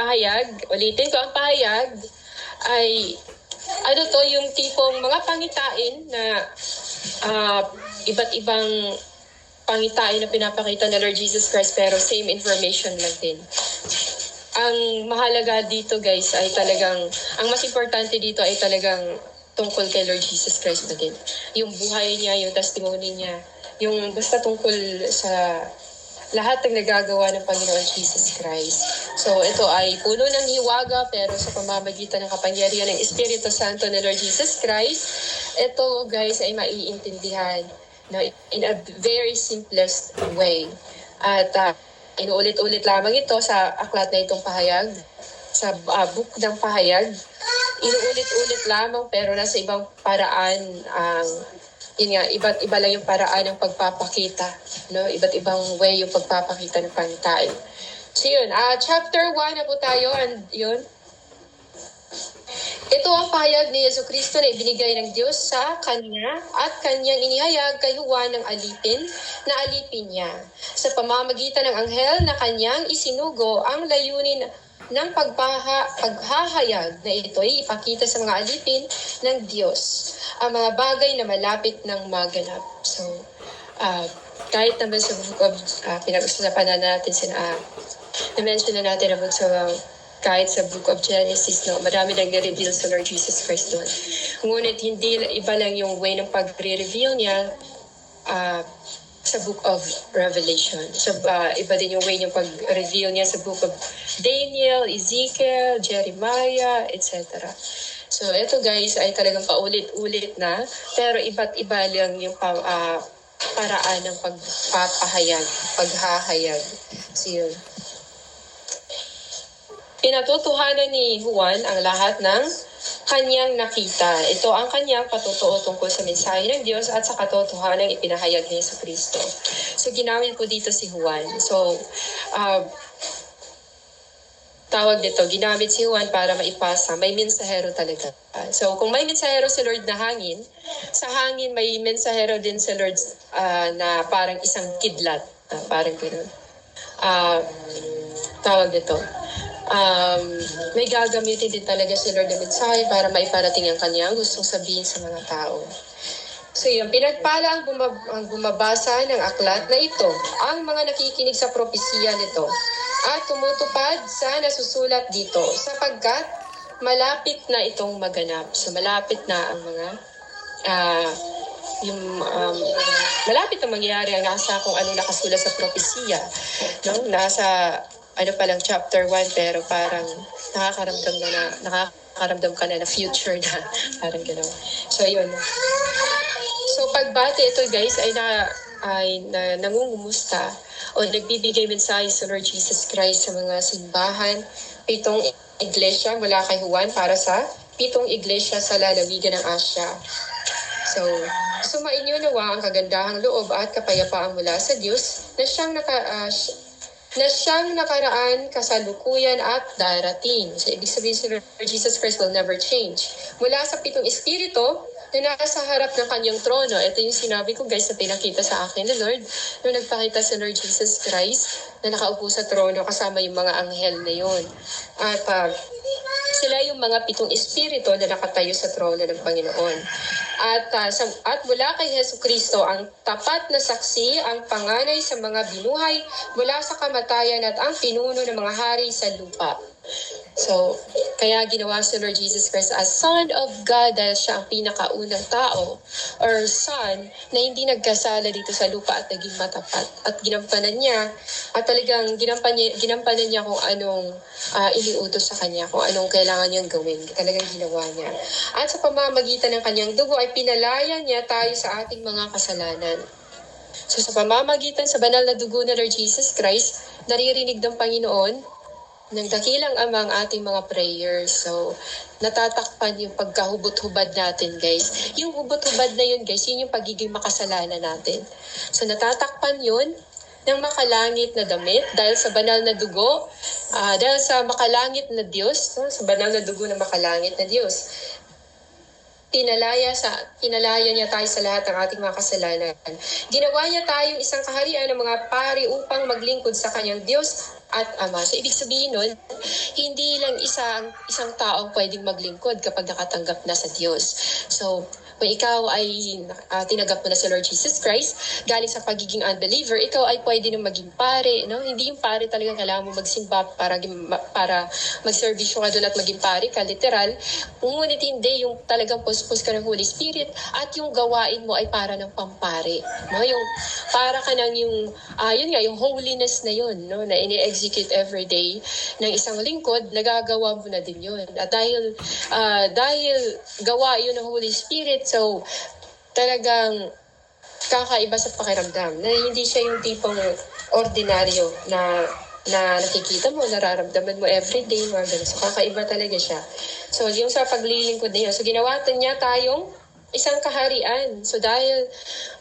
pahayag, ulitin ko, ang pahayag ay yung tipong mga pangitain na iba't ibang pangitain na pinapakita ng Lord Jesus Christ pero same information lang din. Ang mahalaga dito guys ay talagang, ang mas importante dito ay talagang tungkol kay Lord Jesus Christ na din. Yung buhay niya, yung testimony niya, yung basta tungkol sa lahat ng nagagawa ng Panginoon Jesus Christ. So ito ay puno ng hiwaga pero sa pamamagitan ng kapangyarihan ng Espiritu Santo ni Lord Jesus Christ, ito guys ay maiintindihan in a very simplest way. At inuulit-ulit lamang ito sa aklat na itong pahayag, sa book ng pahayag. Inuulit-ulit lamang pero nasa ibang paraan ang yun nga, iba't iba lang yung paraan ng pagpapakita, no? Iba't ibang way yung pagpapakita ng pangitain. So yun, chapter 1 na po tayo, and yun. Ito ang pahayag ni Jesucristo na ibinigay ng Diyos sa Kanya at Kanyang inihayag kay Juan ng alipin na alipin niya. Sa pamamagitan ng anghel na Kanyang isinugo ang layunin ng paghahayag na ito ay ipakita sa mga alipin ng Diyos ang mga bagay na malapit ng maganap. So, kahit naman sa book of, pinag-usapan na natin, na-mention na natin about kahit sa book of Genesis, no, marami nang na-reveal sa Lord Jesus Christ doon. Ngunit hindi iba lang yung way ng pag-reveal niya sa book of Revelation. So, iba din yung way niyang pag-reveal niya sa book of Daniel, Ezekiel, Jeremiah, etc. So, ito guys ay talagang paulit-ulit na, pero iba't iba lang yung paraan ng paghahayag. So, yun. Pinatutuhanan ni Juan ang lahat ng kanyang nakita. Ito ang kanyang patutuo tungkol sa mensahe ng Diyos at sa katotohanan ipinahayag ni Jesucristo. So, ginamit po dito si Juan. So, tawag dito, ginamit si Juan para maipasa. May mensahero talaga. So, kung may mensahero si Lord na hangin, sa hangin may mensahero din si Lord na parang isang kidlat. Parang gano'n. Tawag dito. May gagamitin din talaga si Lord na mensahe para maiparating ang kanyang gustong sabihin sa mga tao. So yun, pinagpala ang bumabasa ng aklat na ito, ang mga nakikinig sa propesiya nito, at tumutupad sa nasusulat dito, sapagkat malapit na itong maganap. So malapit na ang mga, malapit na mangyayari ang nasa kung ano nakasulat sa propesiya. No? Nasa palang chapter 1 pero parang nakakaramdam ka na future na parang gano'n. So yun. So pagbati ito guys ay nangungumusta o nagbibigay mensahe sa Lord Jesus Christ sa mga simbahan, 7 iglesia mula kay Juan para sa 7 iglesia sa lalawigan ng Asya. So, sumainyo nawa ang kagandahang loob at kapayapaan mula sa Diyos na siyang nakaraan, kasalukuyan at darating. So, ibig sabihin si Lord Jesus Christ will never change. Mula sa 7 espiritu na nasa harap ng kanyang trono. Ito yung sinabi ko guys na pinakita sa akin ni Lord nung nagpakita si Lord Jesus Christ na nakaupo sa trono kasama yung mga anghel na yun. At sila yung mga 7 espiritu na nakatayo sa trono ng Panginoon. At mula kay Jesucristo ang tapat na saksi, ang panganay sa mga binuhay mula sa kamatayan at ang pinuno ng mga hari sa lupa. So, kaya ginawa si Lord Jesus Christ as Son of God dahil siya ang pinakaunang tao or Son na hindi nagkasala dito sa lupa at naging matapat. At ginampanan niya, at talagang ginampanan niya kung anong iniutos sa kanya, kung anong kailangan niyang gawin. Talagang ginawa niya. At sa pamamagitan ng kanyang dugo ay pinalaya niya tayo sa ating mga kasalanan. So sa pamamagitan sa banal na dugo na Lord Jesus Christ, naririnig ng Panginoon ng dakilang amang ating mga prayers. So, natatakpan yung pagkahubot-hubad natin, guys. Yung hubot-hubad na yun, guys, yun yung pagiging makasalanan natin. So, natatakpan yun ng makalangit na damit dahil sa banal na dugo, dahil sa makalangit na Diyos, sa banal na dugo ng makalangit na Diyos. Pinalaya niya tayo sa lahat ng ating mga kasalanan. Ginawa niya tayong isang kaharian ng mga pari upang maglingkod sa kanyang Diyos at Ama. So, ibig sabihin nun, hindi lang isang tao pwedeng maglingkod kapag nakatanggap na sa Diyos. So, kung ikaw ay tinanggap mo na sa Lord Jesus Christ, galing sa pagiging unbeliever, ikaw ay pwede nang maging pare. No? Hindi yung pare talaga kailangan mo magsimba para magservisyo ka doon at maging pare ka, literal. Ngunit hindi yung talagang puspos ka ng Holy Spirit at yung gawain mo ay para ng pampare. No? Yung para ka ng yung holiness na yun, no? Na ini-execute every day ng isang lingkod, nagagawa mo na din yun. At dahil gawa yun ng Holy Spirit, so talagang kakaiba sa pakiramdam na hindi siya yung tipong ordinaryo na nakikita mo, nararamdaman mo everyday, mga ganun. So kakaiba talaga siya. So yung sa paglilingkod na yun, so ginawa niya tayong isang kaharian. So dahil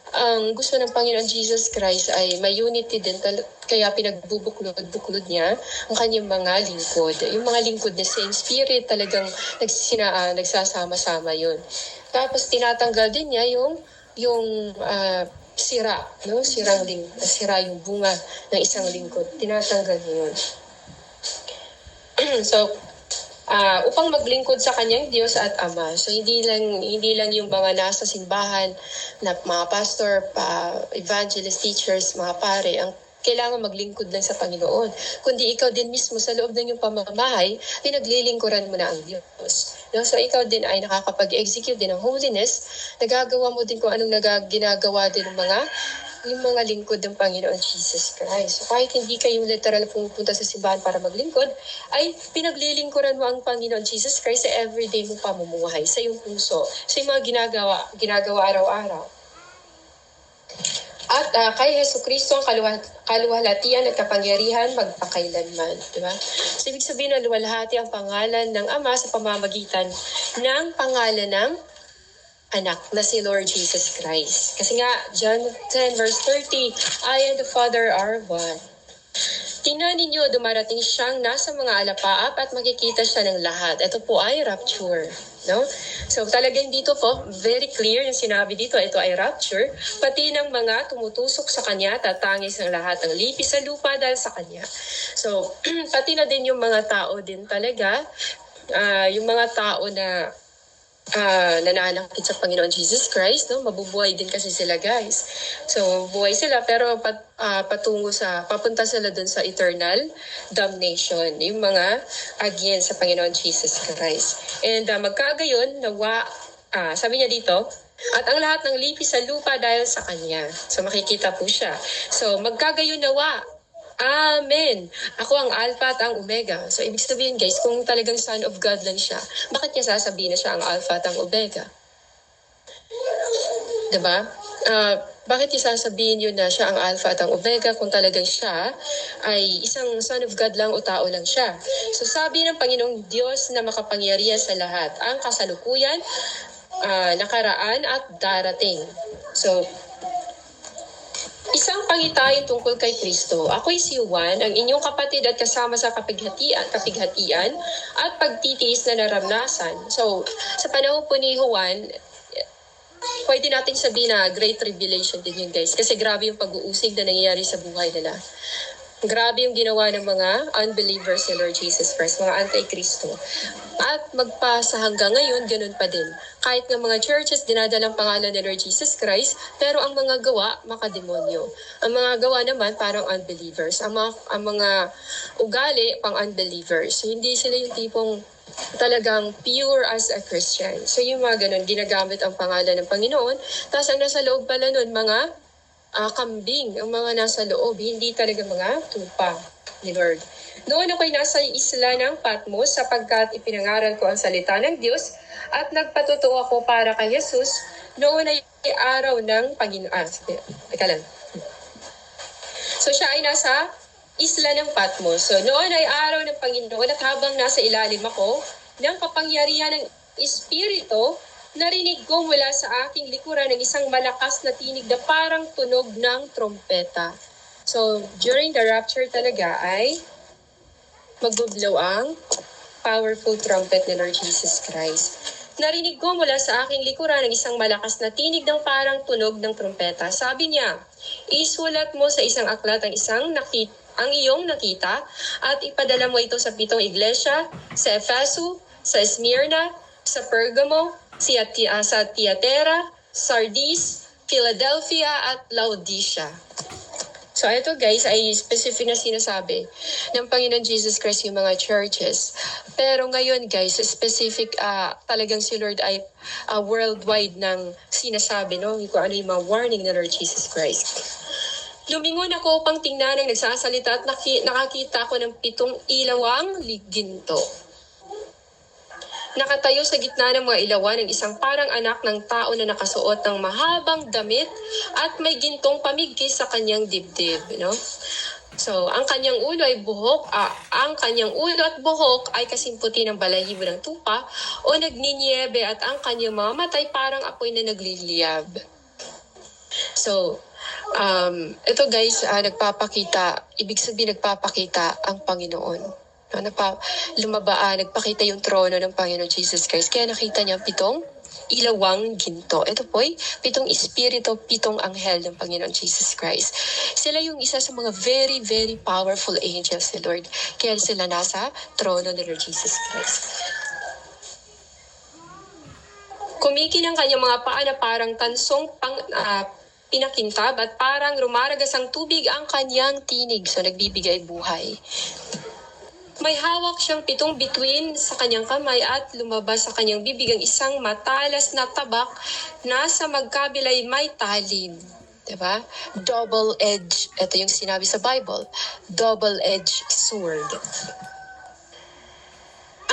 ang gusto ng Panginoon Jesus Christ ay may unity din, kaya pinagbubuklod niya ang kanyang mga lingkod. Yung mga lingkod na same spirit, talagang nagsasama-sama yun. Tapos tinatanggal din niya yung sira, no? Sira yung bunga ng isang lingkod. Tinatanggal niya yun. So, upang maglingkod sa kanyang Diyos at Ama. So hindi lang yung mga nasa simbahan na mga pastor, evangelist, teachers, mga pare ang kailangan maglingkod lang sa Panginoon. Kundi ikaw din mismo sa loob ng iyong pamamahay, pinaglilingkuran mo na ang Diyos. No? So ikaw din ay nakakapag-execute din ng holiness, nagagawa mo din kung anong ginagawa din ng yung mga lingkod ng Panginoon Jesus Christ. So kahit hindi kayo literal pumunta sa simbahan para maglingkod, ay pinaglilingkuran mo ang Panginoon Jesus Christ sa everyday mong pamumuhay, sa iyong puso, sa iyong mga ginagawa araw-araw. At kay Hesus Kristo ang kaluwalhatian at kapangyarihan magpakailanman. Diba? So ibig sabihin na luwalhati ang pangalan ng Ama sa pamamagitan ng pangalan ng anak na si Lord Jesus Christ. Kasi nga, John 10 verse 30, I and the Father are one. Tingnan ninyo, dumarating siyang nasa mga alapaap at makikita siya ng lahat. Ito po ay rapture. No? So talagang dito po, very clear yung sinabi dito, ito ay rapture. Pati ng mga tumutusok sa kanya, tatangis ang lahat ng lipi sa lupa dahil sa kanya. So pati na din yung mga tao din talaga, yung mga tao na nananakit sa Panginoon Jesus Christ, no? Mabubuhay din kasi sila, guys. So buhay sila pero papunta sila dun sa eternal damnation, yung mga against sa Panginoon Jesus Christ. And magkagayon sabi niya dito, at ang lahat ng lipi sa lupa dahil sa kanya. So makikita po siya. So magkagayon nawa. Amen. Ako ang Alpha at ang Omega. So, ibig sabihin guys, kung talagang Son of God lang siya, bakit niya sasabihin na siya ang Alpha at ang Omega? Diba? Bakit niya sasabihin yun na siya ang Alpha at ang Omega kung talagang siya ay isang Son of God lang o tao lang siya? So, sabi ng Panginoong Diyos na makapangyarihan sa lahat, ang kasalukuyan, nakaraan at darating. So, isang pangitain tungkol kay Kristo. Ako'y si Juan, ang inyong kapatid at kasama sa kapighatian at pagtitiis na naramdasan. So, sa panahon po ni Juan, pwede natin sabihin na great tribulation din yun, guys. Kasi grabe yung pag-uusig na nangyayari sa buhay nila. Grabe yung ginawa ng mga unbelievers ni Lord Jesus Christ, mga anti-Kristo. At magpasa hanggang ngayon, ganun pa din. Kahit ng mga churches, dinadalang pangalan ni Lord Jesus Christ, pero ang mga gawa, makademonyo. Ang mga gawa naman, parang unbelievers. Ang mga ugali, pang unbelievers. So, hindi sila yung tipong talagang pure as a Christian. So, yung mga ganun, ginagamit ang pangalan ng Panginoon. Tapos, ang nasa loob pala nun, mga kambing, ang mga nasa loob, hindi talaga mga tupa ni Lord. Noon ako'y nasa isla ng Patmos sapagkat ipinangaral ko ang salita ng Diyos at nagpatotoo ako para kay Jesus. Noon ay araw ng Panginoon. So siya ay nasa isla ng Patmos. So noon ay araw ng Panginoon at habang nasa ilalim ako ng kapangyarihan ng Espiritu, narinig ko mula sa aking likuran ng isang malakas na tinig na parang tunog ng trompeta. So, during the rapture talaga ay magbublow ang powerful trumpet ni Lord Jesus Christ. Narinig ko mula sa aking likuran ng isang malakas na tinig ng parang tunog ng trumpeta. Sabi niya, isulat mo sa isang aklat ang iyong nakita at ipadala mo ito sa 7 iglesia, sa Efeso, sa Smyrna, sa Pergamo, sa Tiatira, Sardis, Philadelphia at Laodicea. So ito guys ay specific na sinasabi ng Panginoon Jesus Christ yung mga churches. Pero ngayon guys, specific talagang si Lord ay worldwide ng sinasabi, no? Kung ano yung mga warning ng Lord Jesus Christ. Lumingon ako upang tingnan ang nagsasalita at nakakita ko ng 7 ilawang ginto. Nakatayo sa gitna ng mga ilawan ng isang parang anak ng tao na nakasuot ng mahabang damit at may gintong pamigki sa kanyang dibdib, no? So, ang kanyang ulo at buhok ay kasing puti ng balahibo ng tupa o nagninyebe at ang kanyang mga matay parang apoy na nagliliyab. So, ito guys, ibig sabihin nagpapakita ang Panginoon. No, nagpakita yung trono ng Panginoon Jesus Christ. Kaya nakita niya 7 ilawang ginto. Ito po ay 7 espiritu, 7 anghel ng Panginoon Jesus Christ. Sila yung isa sa mga very, very powerful angels ni Lord. Kaya sila nasa trono ni Lord Jesus Christ. Kumiki ng kanyang mga paa na parang tansong pinakintab at parang rumaragas ang tubig ang kanyang tinig. So nagbibigay buhay. May hawak siyang 7 bituin sa kanyang kamay at lumabas sa kanyang bibig ang isang matalas na tabak na sa magkabilay may talim. Diba? Double-edged. Ito yung sinabi sa Bible. Double-edged sword.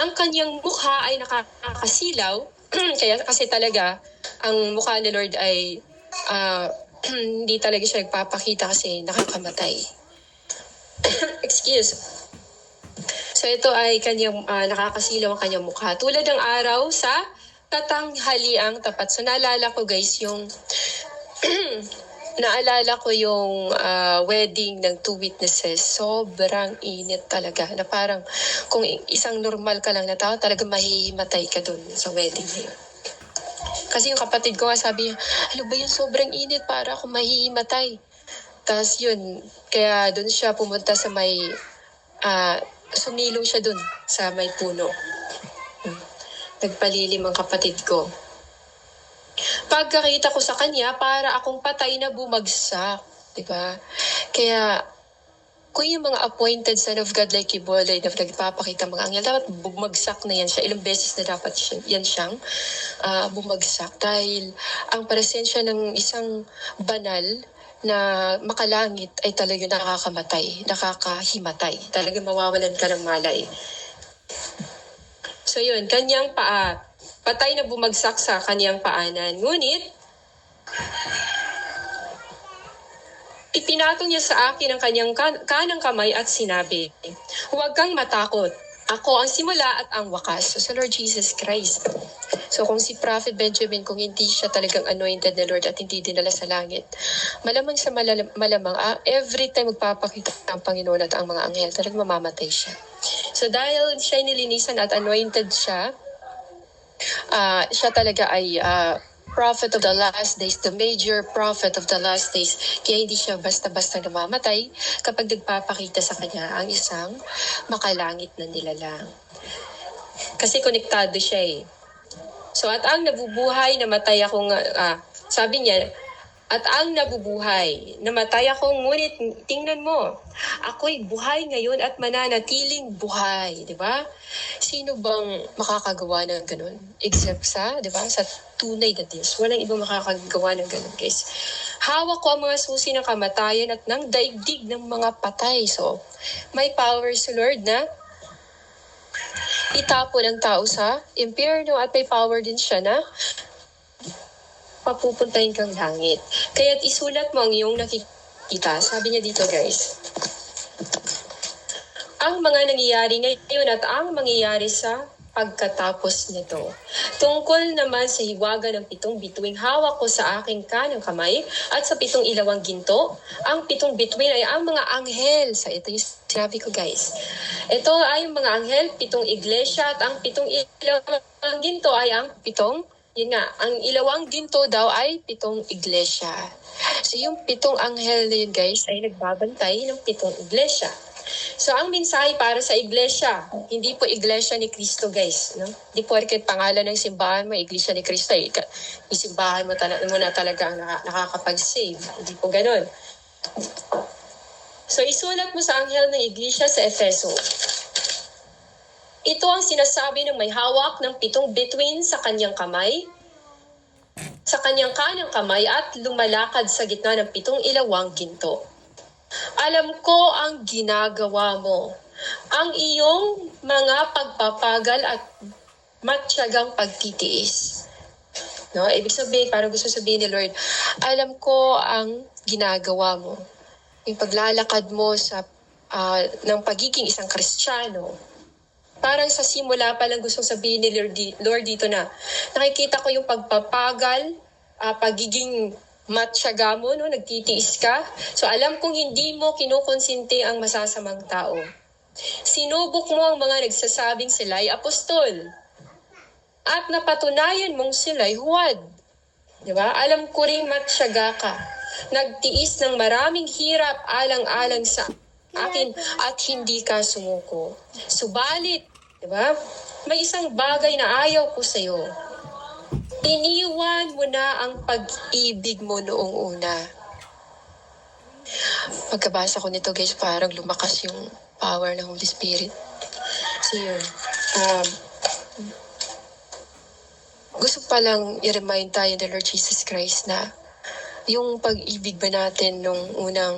Ang kanyang mukha ay nakakasilaw. Kasi talaga, ang mukha ni Lord ay hindi talaga siya nagpapakita kasi nakakamatay. Excuse. So ito ay kanyang nakakasilaw ang kanyang mukha. Tulad ng araw sa katanghaliang tapat. So naalala ko guys yung wedding ng 2 witnesses. Sobrang init talaga. Na parang kung isang normal ka lang na tao, talaga mahihimatay ka dun sa wedding na yun. Kasi yung kapatid ko nga sabi niya, ano ba yun, sobrang init para ako mahihimatay. Tapos yun, kaya dun siya pumunta sa may sumilong siya dun sa may puno. Nagpalilim ang kapatid ko. Pagkakita ko sa kanya, para akong patay na bumagsak. Diba? Kaya, kung yung mga appointed son of God like Kibolay na nagpapakita mga anghel, dapat bumagsak na yan siya. Ilang beses na dapat yan siyang bumagsak. Dahil ang presensya ng isang banal na makalangit ay talagang nakakahimatay. Talagang mawawalan ka ng malay. So yun, kanyang paa, patay na bumagsak sa kanyang paanan. Ngunit, ipinatong niya sa akin ang kanyang kanang kamay at sinabi, huwag kang matakot. Ako ang simula at ang wakas. So, sa Lord Jesus Christ. So kung si Prophet Benjamin, kung hindi siya talagang anointed na Lord at hindi dinala sa langit, malamang sa malamang, every time magpapakita ang Panginoon at ang mga anghel, talagang mamamatay siya. So dahil siya nilinisan at anointed siya, siya talaga ay prophet of the last days, the major prophet of the last days. Kaya hindi siya basta-basta namamatay kapag nagpapakita sa kanya ang isang makalangit na nilalang. Kasi konektado siya eh. So at ang nabubuhay, namatay akong, sabi niya, at ang nabubuhay, namatay ako, ngunit tingnan mo, ako'y buhay ngayon at mananatiling buhay, di ba? Sino bang makakagawa ng ganun? Except sa, di ba, sa tunay na Diyos. Walang ibang makakagawa ng ganun, guys. Hawak ko ang mga susi ng kamatayan at ng daigdig ng mga patay. So, may power si Lord na itapon ang tao sa impyerno at may power din siya na papupuntahin kang langit. Kaya't isulat mo ang iyong nakikita. Sabi niya dito guys, ang mga nangyayari ngayon at ang mangyayari sa pagkatapos nito. Tungkol naman sa hiwaga ng 7 bituing hawak ko sa aking kanang kamay at sa 7 ilawang ginto, ang 7 bituin ay ang mga anghel. So ito yung sinabi ko guys. Ito ay yung mga anghel, 7 iglesia at ang 7 ilawang ginto ay ang 7, yun nga, ang ilawang ginto daw ay 7 iglesia. So yung 7 anghel na yun guys ay nagbabantay ng 7 iglesia. So, ang mensahe para sa iglesia, hindi po iglesia ni Kristo, guys. No? Hindi po porket pangalan ng simbahan mo, iglesia ni Kristo. Yung simbahan mo na talaga ang nakakapag-save. Hindi po ganun. So, isulat mo sa anghel ng iglesia sa Efeso. Ito ang sinasabi ng may hawak ng 7 bituin sa kanyang kamay, sa kanyang kanang kamay at lumalakad sa gitna ng 7 ilawang ginto. Alam ko ang ginagawa mo, ang iyong mga pagpapagal at matyagang pagtitiis. No? Ibig sabihin, parang gusto sabihin ni Lord, alam ko ang ginagawa mo. Yung paglalakad mo sa ng pagiging isang Kristiyano. Parang sa simula pa lang gustong sabihin ni Lord dito na, nakikita ko yung pagpapagal, pagiging matyaga mo, no? Nagtitiis ka. So alam kong hindi mo kinukonsinti ang masasamang tao. Sinubok mo ang mga nagsasabing sila'y apostol. At napatunayan mong sila'y huwad. Diba? Alam ko rin matyaga ka. Nagtiis ng maraming hirap alang-alang sa akin at hindi ka sumuko. Subalit, diba? May isang bagay na ayaw ko sa'yo. Iniwan mo na ang pag-ibig mo noong una. Pagkabasa ko nito guys, parang lumakas yung power ng Holy Spirit. So yun. Gusto palang i-remind tayo ng Lord Jesus Christ na yung pag-ibig ba natin nung unang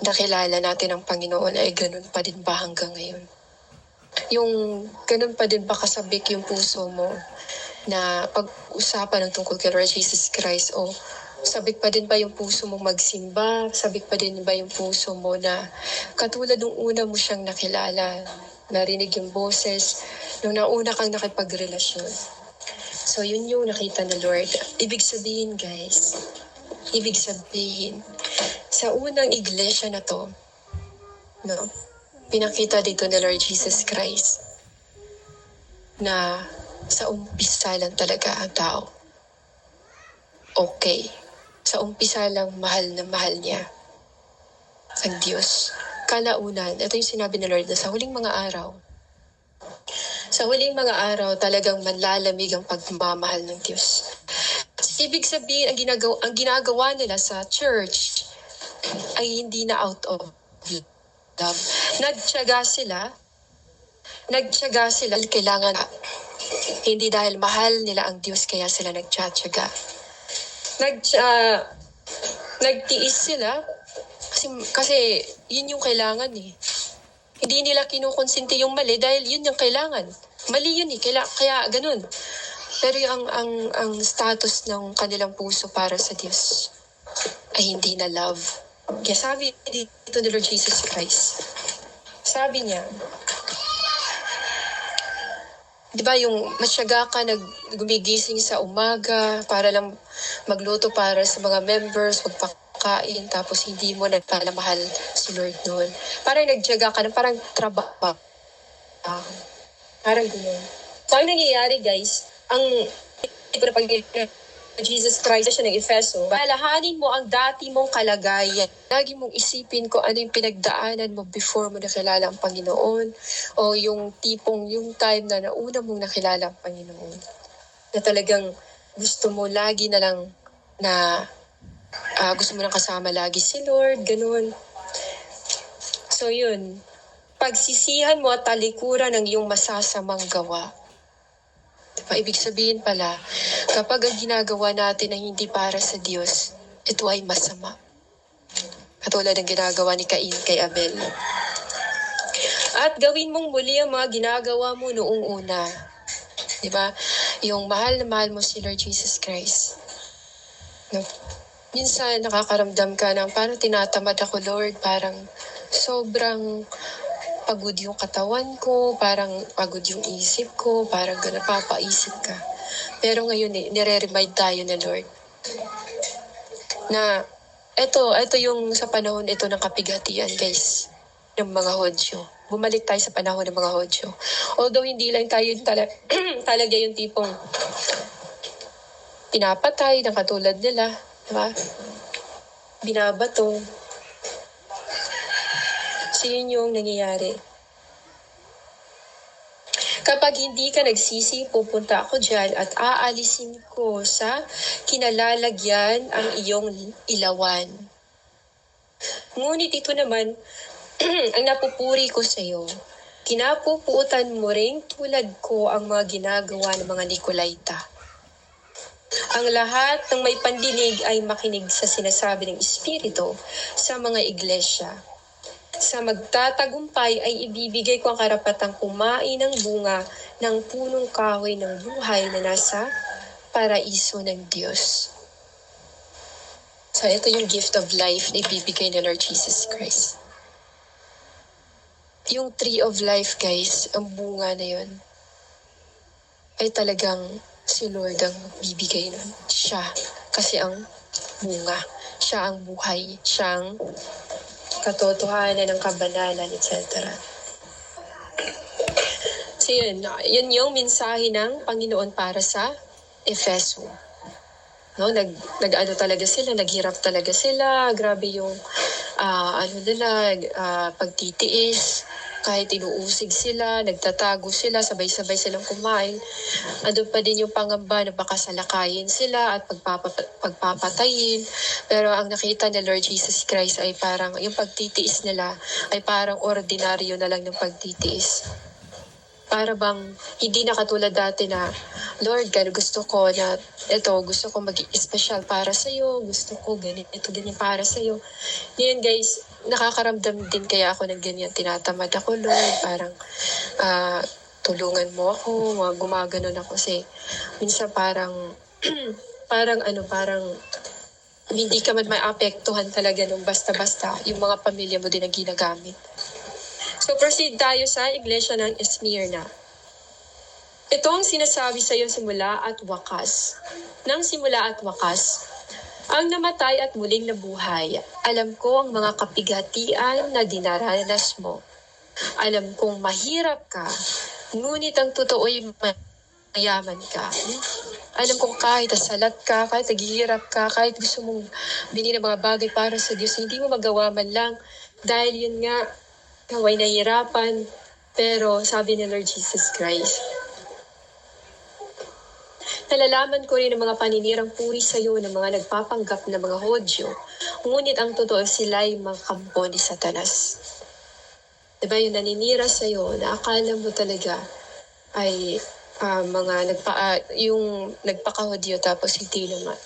nakilala natin ang Panginoon ay ganun pa din ba hanggang ngayon? Yung ganun pa din ba kasabik yung puso mo na pag-usapan ng tungkol kay Lord Jesus Christ o sabik pa din ba yung puso mong magsimba? Sabik pa din ba yung puso mo na katulad nung una mo siyang nakilala, narinig yung boses, nung nauna kang nakipagrelasyon? So yun yung nakita ni Lord. Ibig sabihin guys, sa unang iglesia na to, no, pinakita dito ni Lord Jesus Christ na sa umpisa lang talaga ang tao. Okay. Sa umpisa lang mahal na mahal niya ang Diyos. Kalaunan, ito yung sinabi ni Lord na sa huling mga araw, talagang manlalamig ang pagmamahal ng Diyos. Ibig sabihin, ang ginagawa nila sa church ay hindi na out of love. Nagtiyaga sila, kailangan hindi dahil mahal nila ang Diyos kaya sila nagtiyatyaga. Nagtiis sila kasi yun yung kailangan eh. Hindi nila kinukonsinti yung mali dahil yun yung kailangan. Mali yun eh, kaya ganun. Pero ang status ng kanilang puso para sa Diyos ay hindi na love. Kaya sabi dito ni Lord Jesus Christ, sabi niya, di ba yung matyaga ka gumigising sa umaga para lang magluto para sa mga members, magpakain, tapos hindi mo nagpalamahal si Lord noon. Parang nagtiyaga ka na parang trabaho. Parang gano'n. So, ang nangyayari guys, ang Jesus Christ siya ng Efeso, alahanin mo ang dati mong kalagayan. Lagi mong isipin kung ano yung pinagdaanan mo before mo nakilala ang Panginoon o yung time na nauna mong nakilala ang Panginoon. Na talagang gusto mo lagi na lang na gusto mo nang kasama lagi si Lord, ganun. So yun, pagsisihan mo at talikuran ng iyong masasamang gawa. Diba? Ibig sabihin pala, kapag ang ginagawa natin ay hindi para sa Diyos, ito ay masama. Katulad ng ginagawa ni Cain kay Abel. At gawin mong muli ang mga ginagawa mo noong una. Diba? Yung mahal na mahal mo si Lord Jesus Christ. No? Minsan nakakaramdam ka ng parang tinatamad ako, Lord, parang sobrang pagod yung katawan ko, parang pagod yung isip ko, parang napapaisip ka. Pero ngayon nire-remind tayo na Lord na ito yung sa panahon ito ng kapighatian, guys, ng mga Hodyo. Bumalik tayo sa panahon ng mga Hodyo. Although hindi lang tayo talaga yung tipong pinapatay na katulad nila, diba? Binabato. So yun yung nangyayari. Kapag hindi ka nagsisi, pupunta ako dyan at aalisin ko sa kinalalagyan ang iyong ilawan. Ngunit ito naman, ang napupuri ko sa iyo. Kinapupuutan mo ring tulad ko ang mga ginagawa ng mga Nicolaita. Ang lahat ng may pandinig ay makinig sa sinasabi ng Espiritu sa mga iglesia. Sa magtatagumpay ay ibibigay ko ang karapatang kumain ng bunga ng punong kahoy ng buhay na nasa paraiso ng Diyos. So ito yung gift of life na ibibigay ng Lord Jesus Christ. Yung tree of life, guys, ang bunga na yun, ay talagang si Lord ang bibigay nun. Siya, kasi ang bunga. Siya ang buhay. Siya ang katotohanan ng kabanalan, etc. So yun yung mensahe ng Panginoon para sa Efeso. No, nag-ano talaga sila, naghirap talaga sila, grabe yung pagtitiis, kahit inuusig sila, nagtatago sila, sabay-sabay silang kumain. Andun pa din yung pangamba na baka salakayin sila at pagpapatayin. Pero ang nakita ni Lord Jesus Christ ay parang, yung pagtitiis nila ay parang ordinaryo na lang ng pagtitiis. Para bang hindi na katulad dati na, Lord, gusto ko mag-special para sa'yo, gusto ko ganyan para sa'yo. Ngayon guys, nakakaramdam din kaya ako ng ganyan, tinatamad ako, Lord, parang tulungan mo ako, gumaganon ako kasi minsan parang parang hindi ka man maapektuhan talaga nung basta-basta yung mga pamilya mo din ang ginagamit. So proceed tayo sa iglesia ng Esmirna. Ito ang sinasabi sa iyo simula at wakas. Nang simula at wakas, ang namatay at muling nabuhay. Alam ko ang mga kapighatian na dinaranas mo. Alam kong mahirap ka, ngunit ang totoo'y mayaman ka. Alam kong kahit asalat ka, kahit naghihirap ka, kahit gusto mong bilhin ng mga bagay para sa Diyos, hindi mo magawa man lang. Dahil yun nga, ikaw ay nahihirapan. Pero sabi ni Lord Jesus Christ, nalalaman ko rin ang mga paninirang puri sa iyo ng mga nagpapanggap na mga Hodyo, ngunit ang totoo sila'y mga kampo ni Satanas. Diba yung naninira sa iyo na akala mo talaga ay yung nagpaka-Hodyo tapos hindi naman.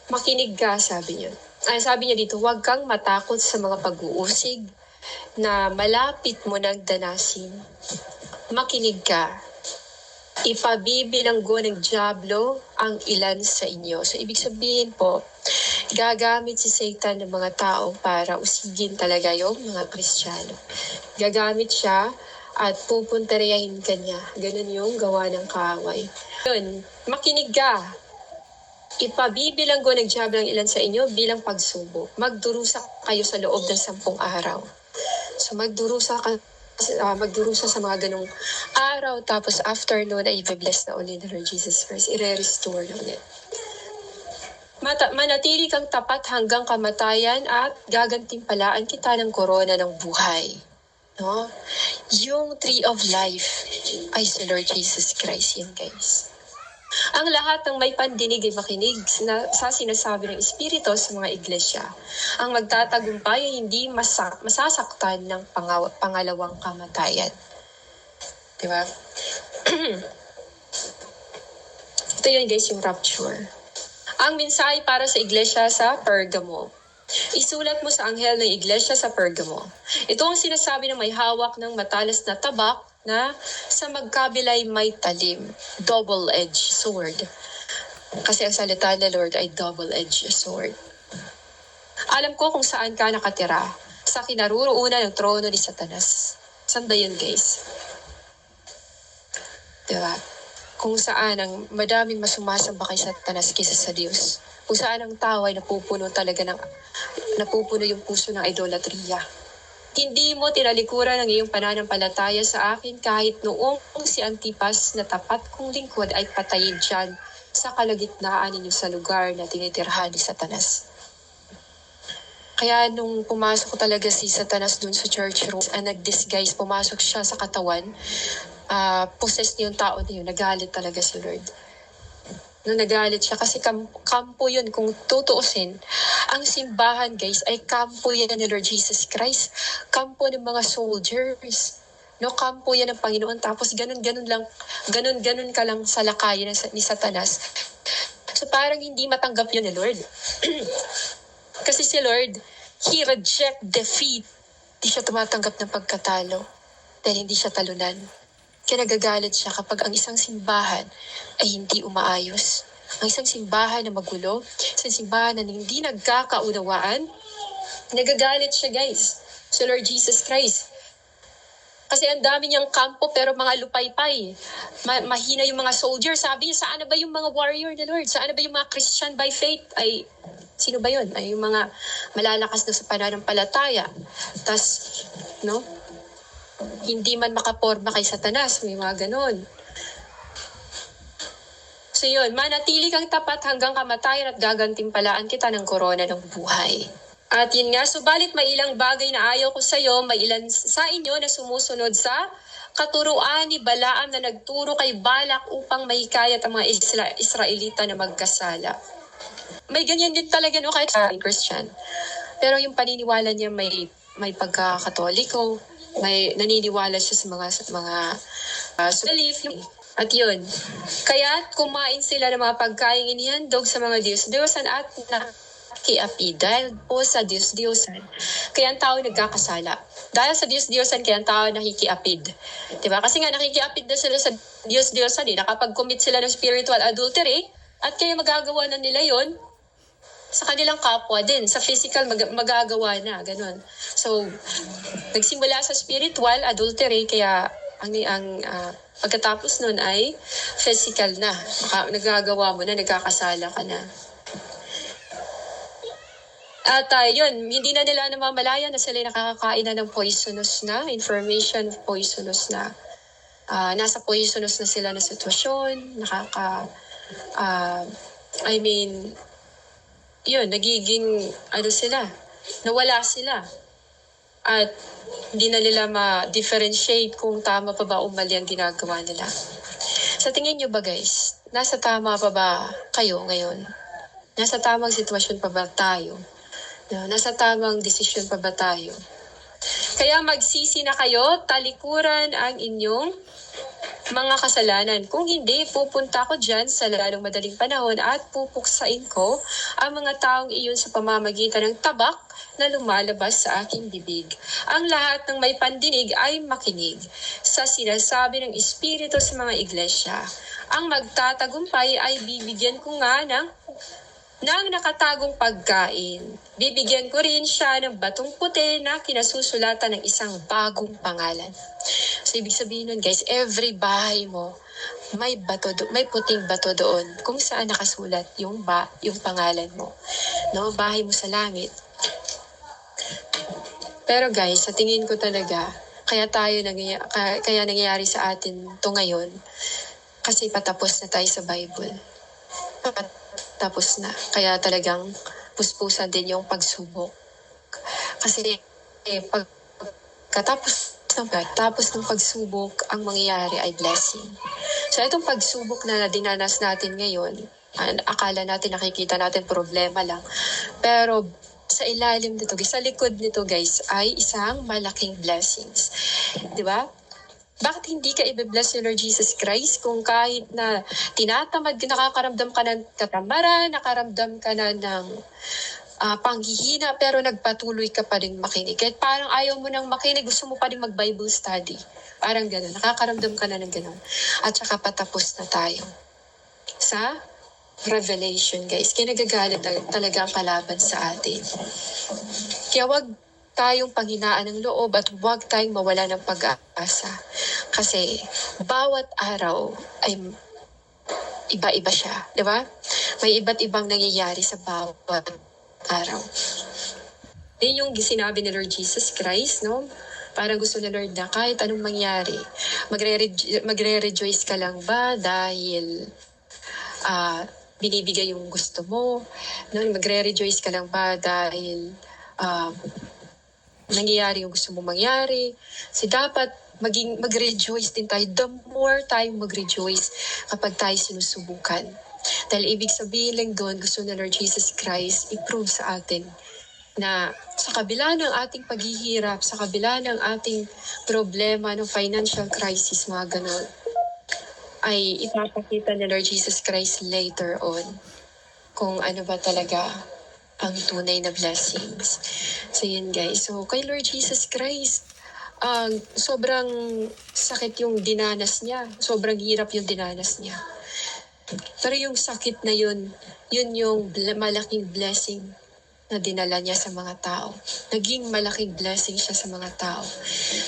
Makinig ka, sabi niya. Sabi niya dito, huwag kang matakot sa mga pag-uusig na malapit mo nang danasin. Makinig ka. Ipabibilanggo ng dyablo ang ilan sa inyo. So, ibig sabihin po, gagamit si Satan ng mga tao para usigin talaga yung mga Kristiyano. Gagamit siya at pupuntareyahin ka niya. Ganun yung gawa ng kaaway. Yun, makinig ka. Ipabibilanggo ng dyablo ang ilan sa inyo bilang pagsubok. Magdurusa kayo sa loob ng 10 araw. So, magdurusa sa mga ganong araw, tapos after noon ay i-bless na ulit ng Lord Jesus Christ. I-restore na ulit. Manatili kang tapat hanggang kamatayan at gagantimpalaan kita ng korona ng buhay. No? Yung tree of life ay si Lord Jesus Christ yun, guys. Ang lahat ng may pandinig ay makinig sa sinasabi ng Espiritu sa mga iglesia. Ang magtatagumpay ay hindi masasaktan ng pangalawang kamatayan. Diba? Ito yun, guys, yung rapture. Ang mensahe para sa iglesia sa Pergamo. Isulat mo sa anghel ng iglesia sa Pergamo. Ito ang sinasabi ng may hawak ng matalas na tabak na sa magkabilay may talim, double-edged sword. Kasi ang salita ng Lord ay double-edged sword. Alam ko kung saan ka nakatira, sa kinaroroonan ng trono ni Satanas. Saan ba yun, guys? Diba? Kung saan ang madaming mas sumasamba kay Satanas kaysa sa Diyos. Kung saan ang tao ay napupuno yung puso ng idolatriya. Hindi mo tinalikuran ang iyong pananampalataya sa akin kahit noong si Antipas na tapat kong lingkod ay patayin dyan sa kalagitnaan ninyo sa lugar na tinitirhan ni Satanas. Kaya nung pumasok talaga si Satanas dun sa church room, nag-disguise, pumasok siya sa katawan, possessed niya yung tao na yun, nagalit talaga si Lord. Nung nagalit siya, kasi kampo yun, kung tutuusin, ang simbahan, guys, ay kampo yan ni Lord Jesus Christ. Kampo ng mga soldiers. No, kampo yan ng Panginoon. Tapos ganun ka lang sa lakayan ni Satanas. So parang hindi matanggap yun ni Lord. Kasi si Lord, He reject defeat. Hindi siya tumatanggap ng pagkatalo. Dahil hindi siya talunan. Kaya nagagalit siya kapag ang isang simbahan ay hindi umaayos. Ang isang simbahan na magulo, isang simbahan na hindi nagkakaunawaan, nagagalit siya, guys. So Lord Jesus Christ. Kasi ang dami niyang kampo pero mga lupaypay. Mahina yung mga soldiers. Sabi niya, saan na ba yung mga warrior ni Lord? Saan na ba yung mga Christian by faith? Ay, sino ba yun? Ay yung mga malalakas na sa pananampalataya. Tas, no? Hindi man makaporma kay Satanas. May mga ganon. So yun, manatili kang tapat hanggang kamatayan at gagantimpalaan kita ng korona ng buhay. At yun nga, subalit may ilang bagay na ayaw ko sa iyo, may ilan sa inyo na sumusunod sa katuruan ni Balaam na nagturo kay Balak upang mahikayat ang mga Israelita na magkasala. May ganyan din talaga no kahit sa Christian. Pero yung paniniwala niya may pagkakatoliko, may naniniwala siya sa mga belief. At yun, kaya kumain sila ng mga pagkain inihandog sa mga Diyos-Diyosan at nakiapid dahil po sa Diyos-Diyosan. Kaya ang tao nagkakasala. Dahil sa Diyos-Diyosan, kaya ang tao nakikiapid. Diba? Kasi nga nakikiapid na sila sa Diyos-Diyosan. Nakapag-commit sila ng spiritual adultery at kaya magagawa na nila yon sa kanilang kapwa din. Sa physical, magagawa na. Ganun. So, nagsimula sa spiritual adultery, kaya ang pagkatapos nun ay physical na. Nagagawa mo na, nagkakasala ka na. At yun, hindi na nila namamalayan na sila nakakakain na ng poisonous na information, poisonous na. Nasa poisonous na sila na sitwasyon, yun, nagiging, nawala sila. At hindi na nila ma-differentiate kung tama pa ba o mali ang ginagawa nila. Sa tingin nyo ba, guys, nasa tama pa ba kayo ngayon? Nasa tamang sitwasyon pa ba tayo? No, nasa tamang desisyon pa ba tayo? Kaya magsisi na kayo, talikuran ang inyong mga kasalanan. Kung hindi, pupunta ako dyan sa lalong madaling panahon at pupuksain ko ang mga taong iyon sa pamamagitan ng tabak na lumalabas sa aking bibig. Ang lahat ng may pandinig ay makinig sa sinasabi ng Espiritu sa mga iglesia. Ang magtatagumpay ay bibigyan ko nga ng nakatagong pagkain. Bibigyan ko rin siya ng batong puti na kinasusulatan ng isang bagong pangalan. So, ibig sabihin nun, guys, every bahay mo, may puting bato doon kung saan nakasulat yung pangalan mo. No, bahay mo sa langit. Pero guys, sa tingin ko talaga, kaya nangyayari sa atin to ngayon, kasi patapos na tayo sa Bible. Tapos na. Kaya talagang puspusan din yung pagsubok. Kasi tapos ng pagsubok, ang mangyayari ay blessing. So itong pagsubok na dinanas natin ngayon, akala natin nakikita natin problema lang. Pero sa ilalim nito, sa likod nito guys, ay isang malaking blessings. Di ba? Bakit hindi ka i-bless ni Lord Jesus Christ kung kahit na nakakaramdam ka ng katamaran, nakaramdam ka na ng panghihina, pero nagpatuloy ka pa rin makinig. Kahit parang ayaw mo nang makinig, gusto mo pa rin mag-Bible study. Parang gano'n, nakakaramdam ka na ng gano'n. At saka patapos na tayo sa Revelation, guys. Kaya nagagalit talaga ang kalaban sa atin. Kaya tayong panghinaan ng loob at huwag tayong mawala ng pag-asa. Kasi bawat araw ay iba-iba siya, di ba? May iba't ibang nangyayari sa bawat araw. Yan yung sinabi ni Lord Jesus Christ, no? Parang gusto ni Lord na kahit anong mangyari, magre-rejoice ka lang ba dahil binibigay yung gusto mo? No? Magre-rejoice ka lang ba dahil nangyayari yung gusto mo mangyari? So dapat mag-rejoice din tayo. The more tayo mag-rejoice kapag tayo sinusubukan. Dahil ibig sabihin lang doon, gusto na Lord Jesus Christ i-prove sa atin na sa kabila ng ating paghihirap, sa kabila ng ating problema, ng financial crisis, mga ganon, ay ipapakita ni Lord Jesus Christ later on kung ano ba talaga ang tunay na blessings. So yun guys. So kay Lord Jesus Christ, sobrang sakit yung dinanas niya. Sobrang hirap yung dinanas niya. Pero yung sakit na yun yung malaking blessing na dinala niya sa mga tao. Naging malaking blessing siya sa mga tao.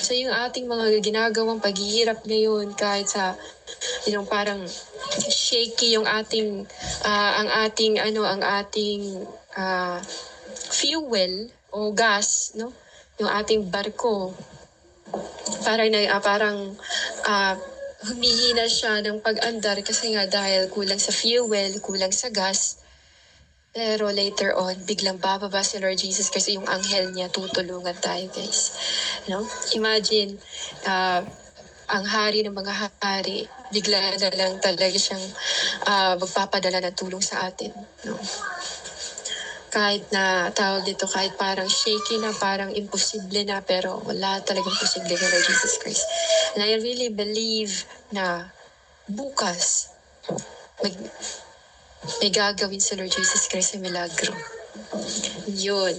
So yung ating mga ginagawang paghihirap ngayon, kahit sa yung parang shaky yung ating ang ating fuel o gas, no? Yung ating barko parang humihina siya ng pag-andar kasi nga dahil kulang sa fuel, kulang sa gas. Pero later on, biglang bababa si Lord Jesus kasi yung anghel niya tutulungan tayo, guys. No? Imagine, ang hari ng mga hari, bigla na lang talaga siyang magpapadala ng tulong sa atin. No? Kahit na tawag dito, kahit parang shaky na, parang imposible na, pero wala talagang posible kay Lord Jesus Christ. And I really believe na bukas, may gagawin sa Lord Jesus Christ na milagro. Yun.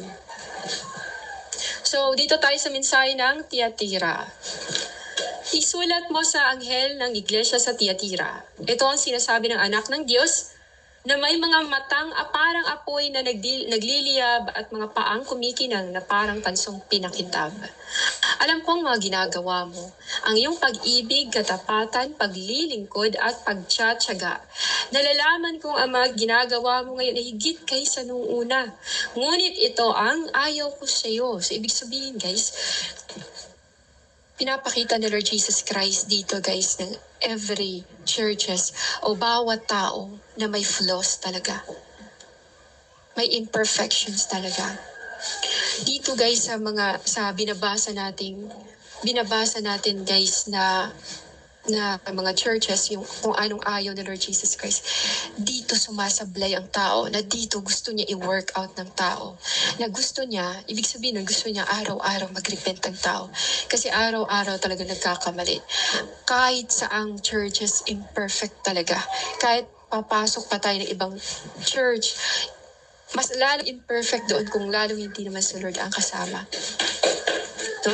So, dito tayo sa mensahe ng Tiatira. Isulat mo sa anghel ng iglesia sa Tiatira. Ito ang sinasabi ng anak ng Diyos na may mga matang parang apoy na nagliliyab at mga paang kumikinang na parang tansong pinakintab. Alam ko ang mga ginagawa mo, ang iyong pag-ibig, katapatan, paglilingkod at pagtsatsaga. Nalalaman kong ang mga ginagawa mo ngayon ay higit kaysa nung una. Ngunit ito ang ayaw ko sa iyo. So ibig sabihin guys, pinapakita ni Lord Jesus Christ dito guys ng every churches o bawat tao na may flaws talaga. May imperfections talaga. Dito guys sa binabasa natin guys na mga churches, yung kung anong ayaw ni Lord Jesus Christ. Dito sumasablay ang tao, na dito gusto niya i-work out ng tao. Na gusto niya, ibig sabihin, gusto niya araw-araw mag-repent ang tao. Kasi araw-araw talaga nagkakamali. Kahit sa ang churches, imperfect talaga. Kahit papasok pa tayo ng ibang church, mas lalo imperfect doon kung lalo hindi naman si Lord ang kasama. So,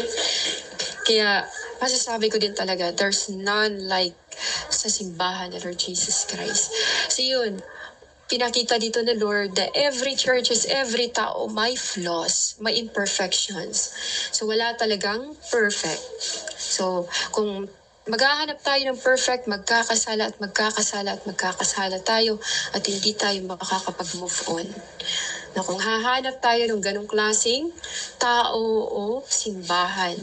kaya masasabi ko din talaga, there's none like sa simbahan ni Lord Jesus Christ. So yun, pinakita dito ni Lord that every churches, every tao may flaws, may imperfections. So wala talagang perfect. So kung maghahanap tayo ng perfect, magkakasala tayo at hindi tayo makakapag-move on. Na kung hahanap tayo ng ganong klaseng tao o simbahan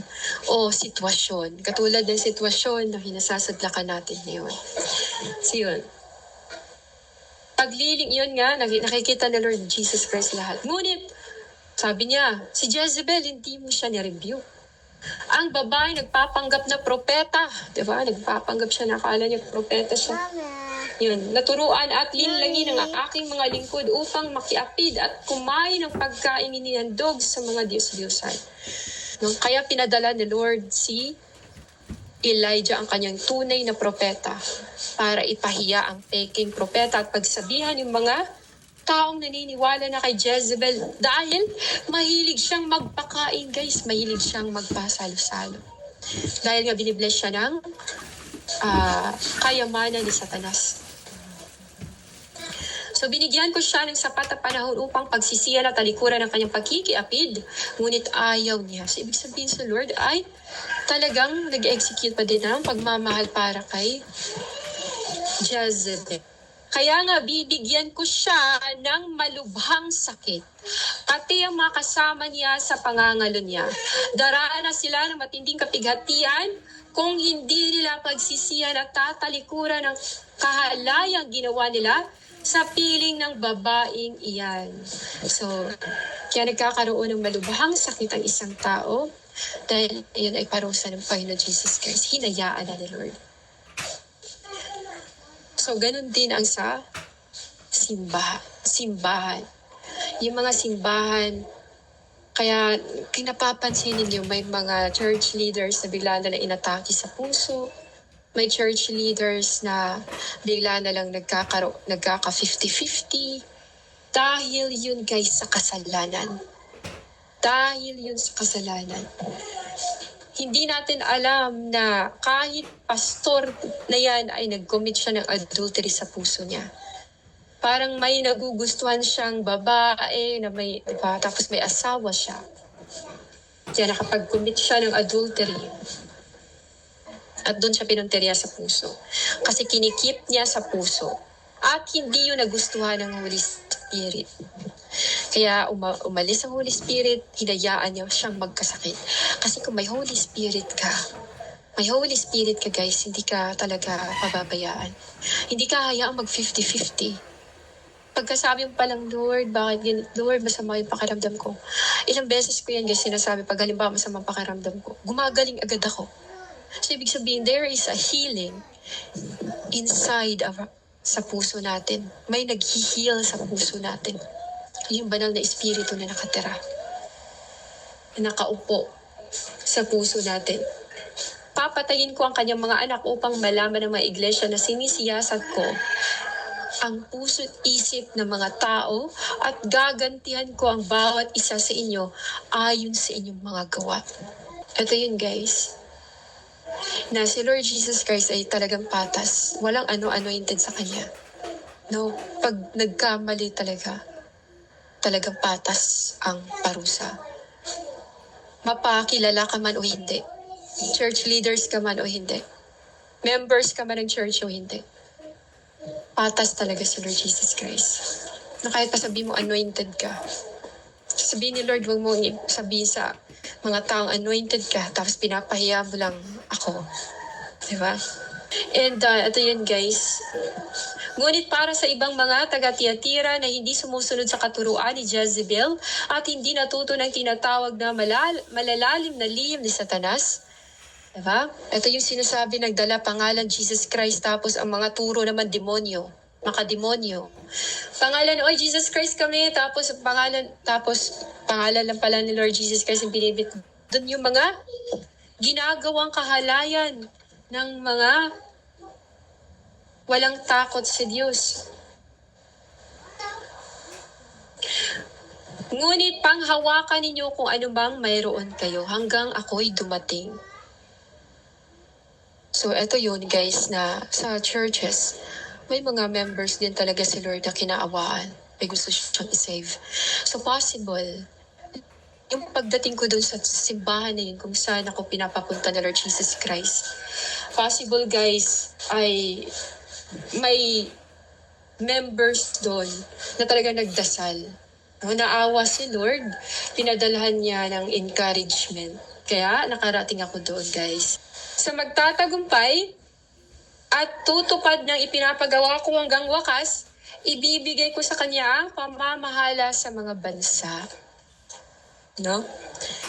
o sitwasyon, katulad ng sitwasyon na hinasasadlakan natin ngayon. So yun. Yun nga, nakikita ni Lord Jesus Christ lahat. Ngunit, sabi niya, si Jezebel, hindi mo siya ni-review. Ang babae nagpapanggap na propeta, di ba? Nagpapanggap siya, nakala niya propeta siya. Yun, naturuan at linlangin ng aking mga lingkod upang makiapid at kumain ng pagkain inihandog sa mga Diyos-Diyosan. No? Kaya pinadala ni Lord si Elijah, ang kanyang tunay na propeta, para ipahiya ang peking propeta at pagsabihan yung mga taong naniniwala na kay Jezebel dahil mahilig siyang magpakain, guys. Mahilig siyang magpasalo-salo. Dahil nga binibless siya ng kayamanan ni Satanas. So So binigyan ko siya ng sapat na panahon upang pagsisiyan at talikuran ng kanyang pagkikiapid. Ngunit ayaw niya. So ibig sabihin sa Lord ay talagang nag-execute pa din ng pagmamahal para kay Jezebel. Kaya nga bibigyan ko siya ng malubhang sakit. Pati ang mga kasama niya sa pangangalo niya. Daraan na sila ng matinding kapighatian kung hindi nila pagsisiyan at tatalikuran ng kahalayang ginawa nila sa piling ng babaeng iyan. So, kaya nagkakaroon ng malubhang sakit ang isang tao dahil iyon ay parusa ng Panginoon Jesus Christ. Hinayaan na ni Lord. So, ganun din ang sa simbahan. Yung mga simbahan, kaya kinapapansin ninyo may mga church leaders na bigla na lang inatake sa puso. May church leaders na bigla na lang nagkaka 50-50. Dahil yun guys sa kasalanan. Dahil yun sa kasalanan. Hindi natin alam na kahit pastor na yan ay nag-commit siya ng adultery sa puso niya. Parang may nagugustuhan siyang babae na may, diba? Tapos may asawa siya. Kaya nakapag-commit siya ng adultery. At doon siya pinunteriya sa puso. Kasi kinikip niya sa puso. At hindi yun nagustuhan ng Holy Spirit. Kaya umalis ang Holy Spirit, hinayaan niya siyang magkasakit. Kasi kung may Holy Spirit ka guys, hindi ka talaga pababayaan. Hindi ka hayaang mag 50-50. Pagkasabi mo palang, Lord, bakit yun? Lord, masama yung pakiramdam ko. Ilang beses ko yan guys sinasabi, pag halimbawa masama pakiramdam ko, gumagaling agad ako. So, ibig sabihin, there is a healing inside sa puso natin. May nag-heal sa puso natin. Yung banal na espiritu na nakatira. Na nakaupo sa puso natin. Papatayin ko ang kanyang mga anak upang malaman ng mga iglesia na sinisiyasat ko ang puso't isip ng mga tao at gagantihan ko ang bawat isa sa inyo ayon sa inyong mga gawa. Ito yun guys. Na si Lord Jesus Christ ay talagang patas. Walang ano-anointed sa Kanya. No, pag nagkamali talagang patas ang parusa. Mapakilala ka man o hindi. Church leaders ka man o hindi. Members ka man ng church o hindi. Patas talaga si Lord Jesus Christ. Na kahit pa sabihin mo anointed ka. Sabihin ni Lord, huwag mo sabihin sa mga taong anointed ka, tapos pinapahiya mo lang ako. Diba? And ito yun guys. Ngunit para sa ibang mga taga-Tiatira na hindi sumusunod sa katuruan ni Jezebel at hindi natuto ng tinatawag na malalalim na lihim ni Satanas, diba? Ito yung sinasabi, nagdala pangalan Jesus Christ tapos ang mga turo naman demonyo. Makademonyo. Pangalan, oy, Jesus Christ kami, tapos pangalan lang pala ni Lord Jesus Christ yung binibit. Doon yung mga ginagawang kahalayan ng mga walang takot sa Diyos. Ngunit panghawakan ninyo kung ano bang mayroon kayo hanggang ako'y dumating. So, eto yun guys na sa churches, may mga members din talaga si Lord na kinaawaan. May gusto siyang isave. So possible, yung pagdating ko dun sa simbahan na yun, kung saan ako pinapapunta na Lord Jesus Christ, possible guys, ay may members doon na talaga nagdasal. Naawa si Lord, pinadalhan niya ng encouragement. Kaya nakarating ako doon guys. Sa magtatagumpay, at tutupad ng ipinapagawa ko hanggang wakas, ibibigay ko sa kanya ang pamamahala sa mga bansa. No?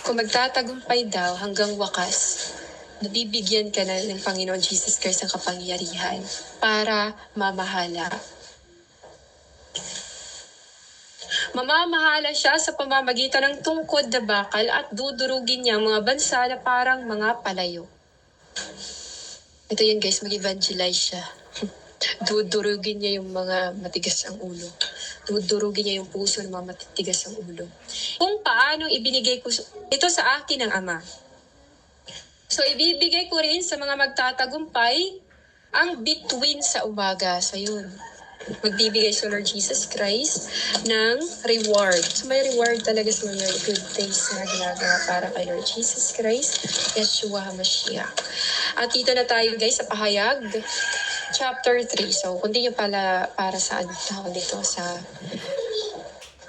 Kung magtatagumpay daw hanggang wakas, nabibigyan ka na ng Panginoon Jesus Christ ng kapangyarihan para mamahala. Mamamahala siya sa pamamagitan ng tungkod na bakal at dudurugin niya ang mga bansa na parang mga palayo. Ito yun guys, mag-evangelize siya. Dudurugin niya yung mga matigas ang ulo. Dudurugin niya yung puso ng mga matitigas ang ulo. Kung paano ibinigay ko ito sa akin ng Ama. So ibibigay ko rin sa mga magtatagumpay ang bituin sa umaga. So yun. magbibigay sa Lord Jesus Christ ng reward. So may reward talaga sa mga good things na ginagawa para kay Lord Jesus Christ, Yeshua HaMashiach. At dito na tayo guys sa pahayag, chapter 3. So kundi yung pala para sa tawag dito sa...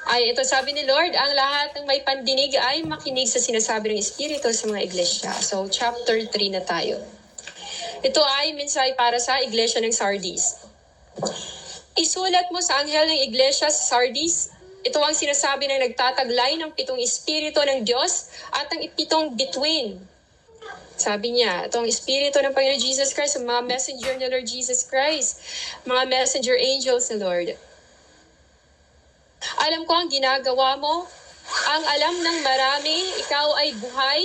Ay, ito sabi ni Lord, ang lahat ng may pandinig ay makinig sa sinasabi ng Espiritu sa mga iglesia. So chapter 3 na tayo. Ito ay mensahe para sa iglesia ng Sardis. Isulat mo sa anghel ng iglesia sa Sardis, ito ang sinasabi ng nagtataglay ng 7 espiritu ng Diyos at ang 7 between. Sabi niya, itong espiritu ng Panginoon Jesus Christ, mga messenger ng Lord Jesus Christ, mga messenger angels ng Lord. Alam ko ang ginagawa mo, ang alam ng marami, ikaw ay buhay,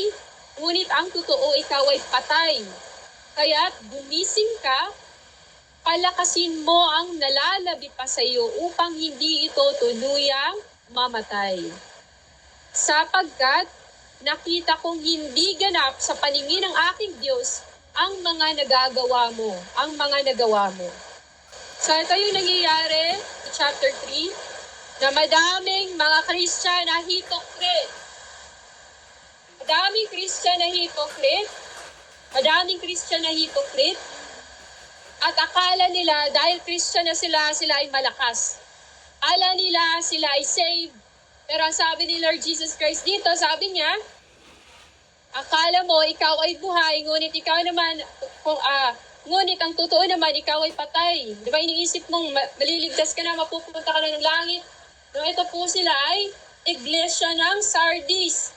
ngunit ang totoo, ikaw ay patay. Kaya't gumising ka, palakasin mo ang nalalabi pa sa iyo upang hindi ito tuluyang mamatay. Sapagkat nakita kong hindi ganap sa paningin ng aking Diyos ang mga nagagawa mo, ang mga nagawa mo. So ito yung nangyayari sa chapter 3, na madaming mga Christian na hypocrite. Madaming Christian na hypocrite. At akala nila, dahil Christian na sila ay malakas. Akala nila sila ay saved. Pero ang sabi ni Lord Jesus Christ dito, sabi niya, akala mo ikaw ay buhay, ngunit ikaw naman, ngunit ang totoo naman, ikaw ay patay. Di ba iniisip mong maliligtas ka na, mapupunta ka na ng langit? No, ito po sila ay iglesia ng Sardis.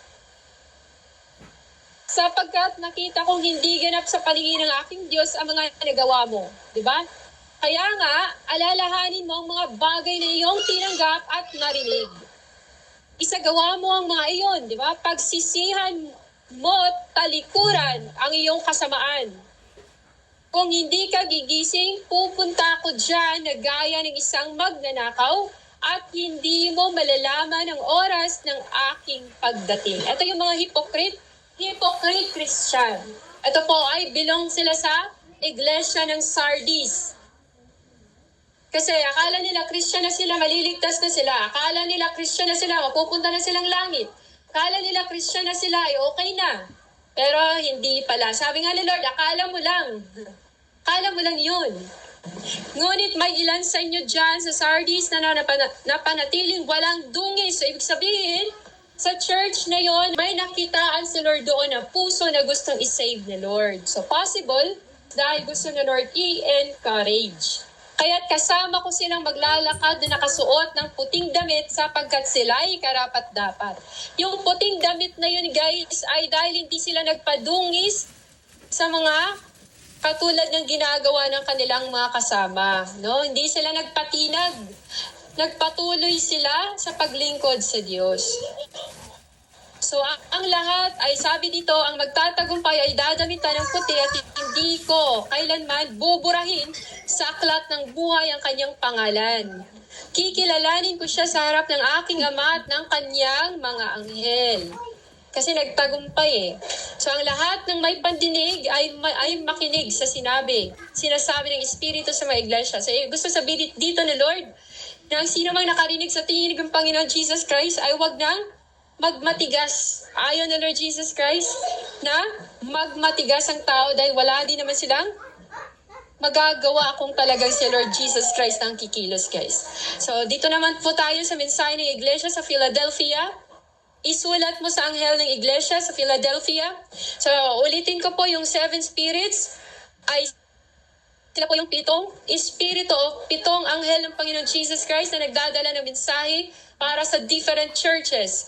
Sapagkat nakita kong hindi ganap sa paningin ng aking Diyos ang mga nagawa mo. Diba? Kaya nga, alalahanin mo ang mga bagay na iyong tinanggap at narinig. Isagawa mo ang mga iyon, diba? Pagsisihan mo at talikuran ang iyong kasamaan. Kung hindi ka gigising, pupunta ako dyan na gaya ng isang magnanakaw at hindi mo malalaman ang oras ng aking pagdating. Ito yung mga hypocrite Christian. Ito po ay belong sila sa iglesia ng Sardis. Kasi akala nila Christian na sila, maliligtas na sila. Akala nila Christian na sila, mapupunta na silang langit. Akala nila Christian na sila, ay okay na. Pero hindi pala. Sabi nga ni Lord, akala mo lang. Akala mo lang yun. Ngunit may ilan sa inyo dyan sa Sardis na napanatiling walang dungis. So ibig sabihin, sa church na yon, may nakitaan si Lord doon na puso na gustong isave ni Lord. So possible, dahil gusto ni Lord i-encourage. Kaya't kasama ko silang maglalakad na nakasuot ng puting damit sapagkat sila ay karapat-dapat. Yung puting damit na yun guys ay dahil hindi sila nagpadungis sa mga katulad ng ginagawa ng kanilang mga kasama. No? Hindi sila nagpatinag. Nagpatuloy sila sa paglingkod sa Diyos. So, ang lahat ay sabi dito, ang magtatagumpay ay dadamitan ng puti at hindi ko kailanman buburahin sa aklat ng buhay ang kanyang pangalan. Kikilalanin ko siya sa harap ng aking ama at ng kanyang mga anghel. Kasi nagtagumpay eh. So, ang lahat ng may pandinig ay makinig sa sinasabi ng Espiritu sa mga iglesia. So, gusto sabihin dito ni Lord, na ang sino mang nakarinig sa tinig ng Panginoon Jesus Christ ay wag nang magmatigas. Ayon na Lord Jesus Christ na magmatigas ang tao dahil wala din naman silang magagawa kung talagang si Lord Jesus Christ ang kikilos, guys. So, dito naman po tayo sa mensahe ng iglesia sa Philadelphia. Isulat mo sa anghel ng iglesia sa Philadelphia. So, ulitin ko po yung 7 spirits ay sila po yung 7 espiritu, 7 anghel ng Panginoon Jesus Christ na nagdadala ng mensahe para sa different churches.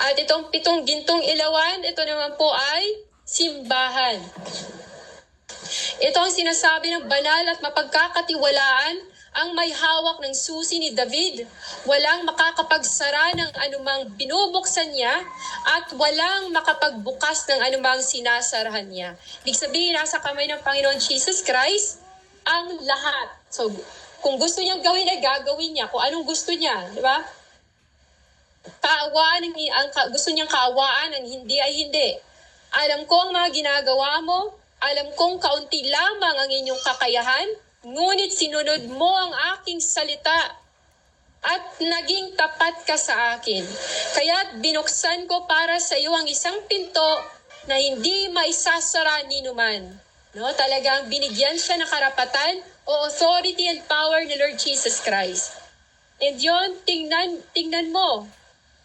At itong 7 gintong ilawan, ito naman po ay simbahan. Ito ang sinasabi ng banal at mapagkakatiwalaan, ang may hawak ng susi ni David. Walang makakapagsara ng anumang binubuksan niya at walang makapagbukas ng anumang sinasarahan niya. Ibig sabihin, nasa kamay ng Panginoon Jesus Christ ang lahat. So, kung gusto niyang gawin ay gagawin niya. Kung anong gusto niya, di ba? Gusto niyang kaawaan, ang hindi ay hindi. Alam ko ang mga ginagawa mo. Alam kong kaunti lamang ang inyong kakayahan. ngunit sinunod mo ang aking salita at naging tapat ka sa akin. Kaya't binuksan ko para sa iyo ang isang pinto na hindi maisasara ni numan. No, talagang binigyan siya ng karapatan o authority and power ni Lord Jesus Christ. And yun, tingnan mo,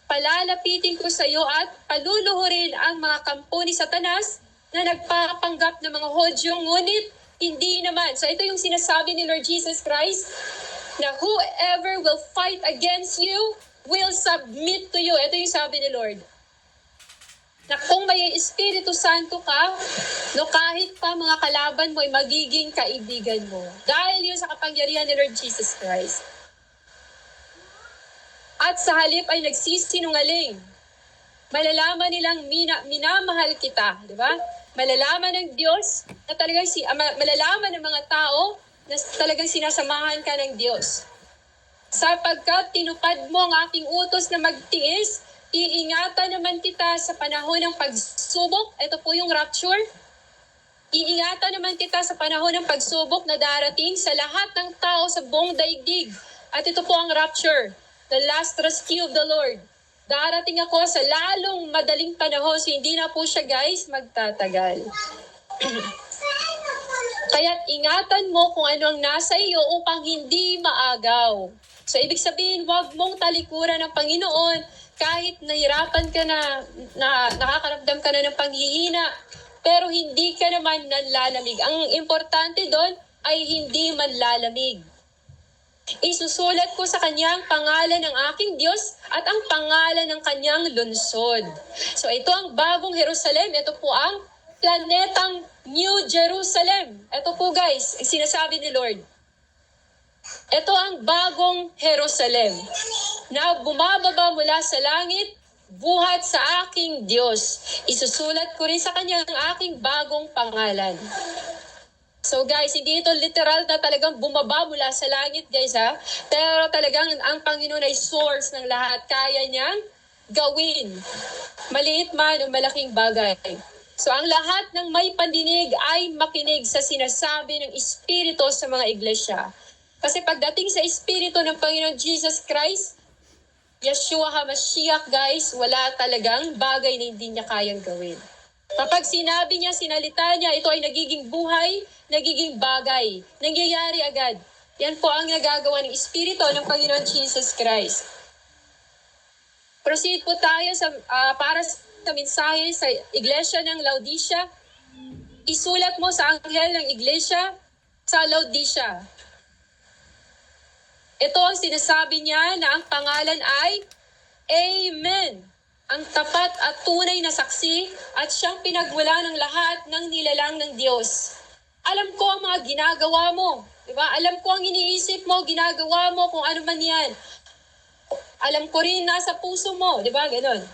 palalapitin ko sa iyo at paluluhurin ang mga kampo ni Satanas na nagpapanggap ng mga Hodyo, ngunit hindi naman. So ito yung sinasabi ni Lord Jesus Christ, na whoever will fight against you will submit to you. Ito yung sabi ni Lord. Na kung may Espiritu Santo ka, no, kahit pa mga kalaban mo ay magiging kaibigan mo. Dahil yun sa kapangyarihan ni Lord Jesus Christ. At sa halip ay nagsisinungaling. Malalaman nilang minamahal kita. Di ba? Malalaman ng Diyos na talagang malalaman ng mga tao na talagang sinasamahan ka ng Diyos. Sapagkat tinupad mo ang aking utos na magtiis, iingatan naman kita sa panahon ng pagsubok. Ito po yung rapture. Iingatan naman kita sa panahon ng pagsubok na darating sa lahat ng tao sa buong daigdig. At ito po ang rapture, the last rescue of the Lord. Darating ako sa lalong madaling panahon, so hindi na po siya guys magtatagal. Kaya't ingatan mo kung ano ang nasa iyo upang hindi maagaw. So ibig sabihin, huwag mong talikuran ng Panginoon kahit nahirapan ka na nakakaramdam ka na ng panghihina, pero hindi ka naman nanlalamig. Ang importante doon ay hindi manlalamig. Isusulat ko sa kanyang pangalan ng aking Diyos at ang pangalan ng kanyang lungsod. So ito ang bagong Jerusalem, ito po ang planetang New Jerusalem. Ito po guys, ang sinasabi ni Lord. Ito ang bagong Jerusalem na bumababa mula sa langit, buhat sa aking Diyos. Isusulat ko rin sa kanya ang aking bagong pangalan. So guys, hindi ito literal na talagang bumaba mula sa langit guys ha. Pero talagang ang Panginoon ay source ng lahat. Kaya niyang gawin. Maliit man o malaking bagay. So ang lahat ng may pandinig ay makinig sa sinasabi ng Espiritu sa mga iglesia. Kasi pagdating sa Espiritu ng Panginoon Jesus Christ, Yeshua HaMashiach guys, wala talagang bagay na hindi niya kayang gawin. Kapag sinabi niya, sinalita niya, ito ay nagiging buhay, nagiging bagay, nangyayari agad. Yan po ang nagagawa ng Espiritu ng Panginoon Jesus Christ. Proceed po tayo para sa mensahe sa iglesia ng Laodicea. Isulat mo sa anghel ng iglesia sa Laodicea. Ito ang sinasabi niya na ang pangalan ay Amen. Ang tapat at tunay na saksi at siyang pinagmula ng lahat ng nilalang ng Diyos. Alam ko ang mga ginagawa mo. Diba? Alam ko ang iniisip mo, ginagawa mo, kung ano man yan. Alam ko rin nasa puso mo. Diba? Ganon.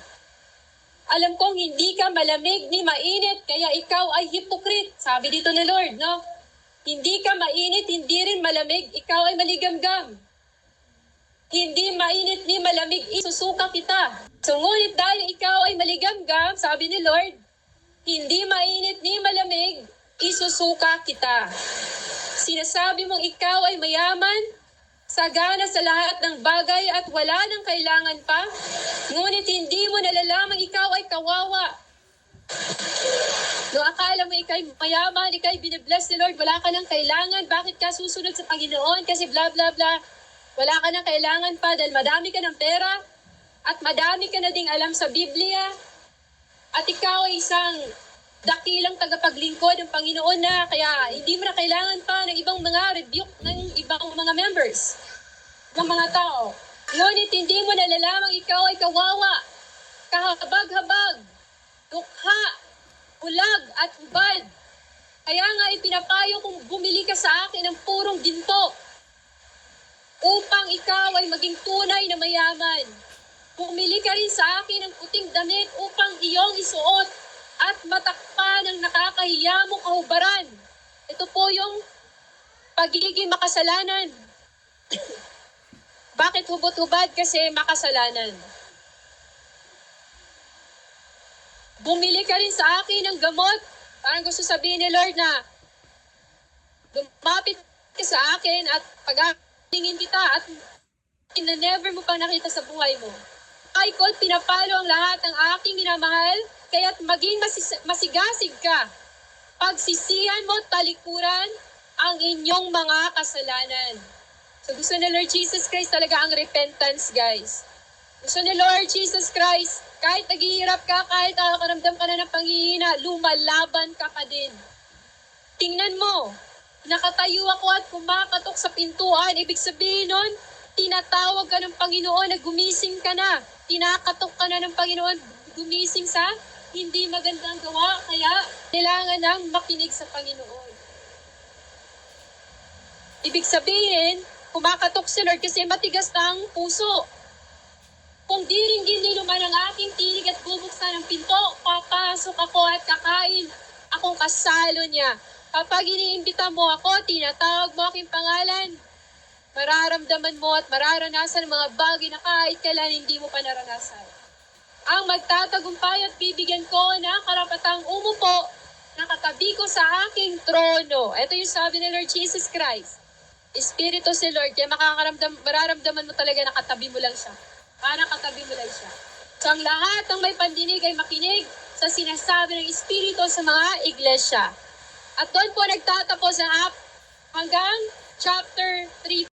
Alam kong hindi ka malamig ni mainit, kaya ikaw ay hypocrite. Sabi dito ni Lord, no? Hindi ka mainit, hindi rin malamig, ikaw ay maligamgam. Hindi mainit ni malamig, isusuka kita. So ngunit dahil ikaw ay maligamgam, sabi ni Lord, hindi mainit ni malamig, isusuka kita. Sinasabi mong ikaw ay mayaman, sagana sa lahat ng bagay at wala nang kailangan pa, ngunit hindi mo nalalamang ikaw ay kawawa. No, akala mo ikaw ay mayaman, ikaw ay binibless ni Lord, wala ka nang kailangan, bakit ka susunod sa Panginoon? Kasi bla bla bla. Wala ka nang kailangan pa dahil madami ka ng pera at madami ka na ding alam sa Biblia at ikaw ay isang dakilang tagapaglingkod ng Panginoon na kaya hindi mo na kailangan pa ng ibang mga rebuke ng ibang mga members ng mga tao. Ngunit hindi mo nalalamang ikaw ay kawawa, kahabag-habag, dukha, ulag at hubad. Kaya nga ipinapayo kong bumili ka sa akin ng purong ginto upang ikaw ay maging tunay na mayaman. Bumili ka rin sa akin ng puting damit upang iyong isuot at matakpan ng nakakahiya mong kahubaran. Ito po yung pagiging makasalanan. Bakit hubot-hubad? Kasi makasalanan. Bumili ka rin sa akin ng gamot. Parang gusto sabihin ni Lord na lumapit ka sa akin at pag-aalingin kita at na never mo pang nakita sa buhay mo. Ay ko, pinapalo ang lahat ng aking minamahal, kaya't maging masigasig ka. Pagsisihan mo, talikuran ang inyong mga kasalanan. So gusto ni Lord Jesus Christ talaga ang repentance, guys. Gusto ni Lord Jesus Christ, kahit naghihirap ka, kahit nakakaramdam ka na ng panghihina, lumalaban ka pa din. Tingnan mo, nakatayo ako at kumakatok sa pintuan. Ibig sabihin nun, tinatawag ka ng Panginoon na gumising ka na. Tinakatok ka na ng Panginoon, gumising sa hindi magandang gawa. Kaya kailangan nang makinig sa Panginoon. Ibig sabihin, kumakatok si Lord kasi matigas na ang puso. Kung diring-gili naman ang aking tinig at bubuksan ang pinto, papasok ako at kakain akong kasalo niya. Kapag iniimbita mo ako, tinatawag mo aking pangalan, mararamdaman mo at mararanasan ang mga bagay na kahit kailan hindi mo pa naranasan. Ang magtatagumpay at bibigyan ko ng karapatang umupo na katabi ko sa aking trono. Ito yung sabi ni Lord Jesus Christ. Espiritu si Lord, kaya mararamdaman mo talaga na katabi mo lang siya. Parang katabi mo lang siya. So ang lahat ng may pandinig ay makinig sa sinasabi ng Espiritu sa mga iglesia. At doon po nagtatapos ang hanggang chapter 3